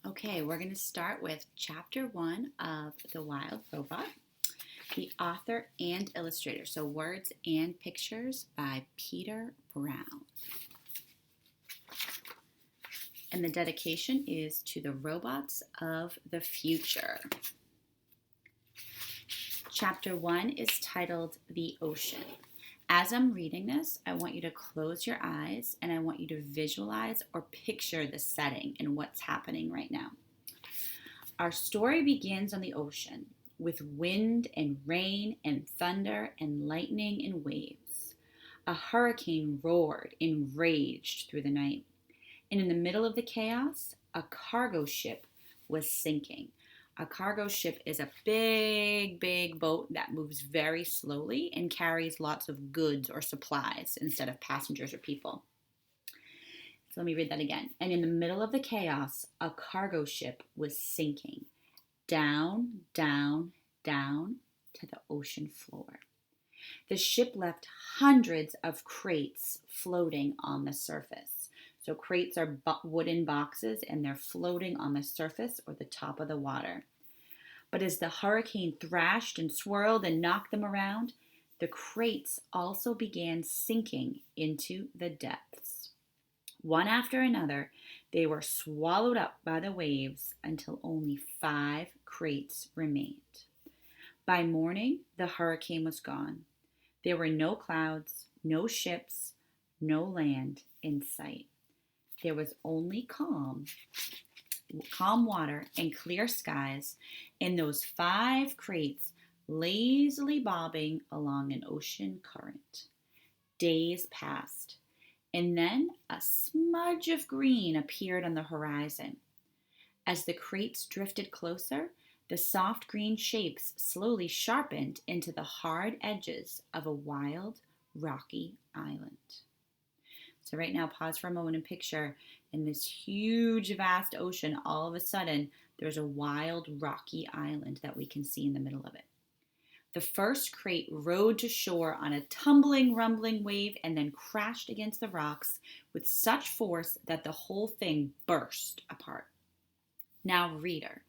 Okay, we're going to start with chapter 1 of The Wild Robot. The author and illustrator, so words and pictures by Peter Brown. And the dedication is to the robots of the future. Chapter 1 is titled The Ocean. As I'm reading this, I want you to close your eyes and I want you to visualize or picture the setting and what's happening right now. Our story begins on the ocean with wind and rain and thunder and lightning and waves. A hurricane roared and raged through the night. And in the middle of the chaos, a cargo ship was sinking. A cargo ship is a big boat that moves very slowly and carries lots of goods or supplies instead of passengers or people. So let me read that again. And in the middle of the chaos, a cargo ship was sinking down to the ocean floor. The ship left hundreds of crates floating on the surface. So crates are wooden boxes and they're floating on the surface or the top of the water. But as the hurricane thrashed and swirled and knocked them around, the crates also began sinking into the depths. One after another, they were swallowed up by the waves until only 5 crates remained. By morning, the hurricane was gone. There were no clouds, no ships, no land in sight. There was only calm water and clear skies, and those 5 crates lazily bobbing along an ocean current. Days passed, and then a smudge of green appeared on the horizon. As the crates drifted closer, the soft green shapes slowly sharpened into the hard edges of a wild, rocky island. So right now, pause for a moment and picture in this huge, vast ocean, all of a sudden, there's a wild, rocky island that we can see in the middle of it. The first crate rode to shore on a tumbling, rumbling wave and then crashed against the rocks with such force that the whole thing burst apart. Now, reader,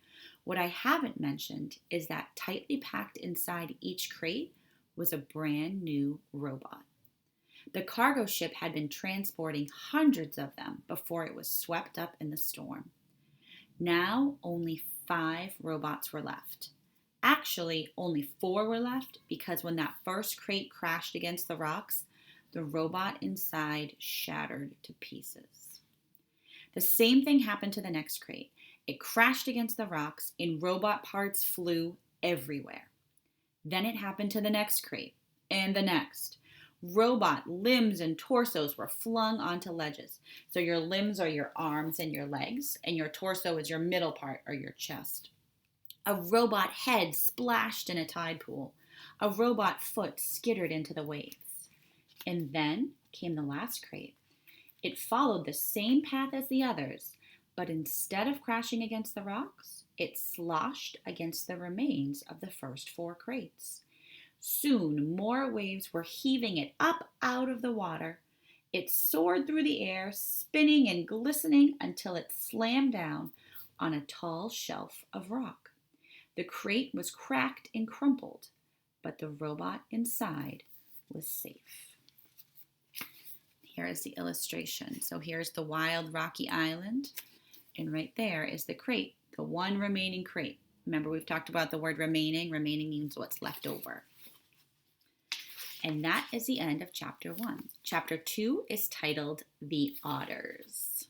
what I haven't mentioned is that tightly packed inside each crate was a brand new robot. The cargo ship had been transporting hundreds of them before it was swept up in the storm. Now, only 5 robots were left. Actually, only 4 were left because when that first crate crashed against the rocks, the robot inside shattered to pieces. The same thing happened to the next crate. It crashed against the rocks and robot parts flew everywhere. Then it happened to the next crate and the next. Robot limbs and torsos were flung onto ledges. So your limbs are your arms and your legs, and your torso is your middle part or your chest. A robot head splashed in a tide pool. A robot foot skittered into the waves. And then came the last crate. It followed the same path as the others, but instead of crashing against the rocks, it sloshed against the remains of the first 4 crates. Soon, more waves were heaving it up out of the water. It soared through the air, spinning and glistening until it slammed down on a tall shelf of rock. The crate was cracked and crumpled, but the robot inside was safe. Here is the illustration. So here's the wild rocky island, and right there is the crate, the one remaining crate. Remember, we've talked about the word remaining. Remaining means what's left over. And that is the end of chapter 1. Chapter 2 is titled The Otters.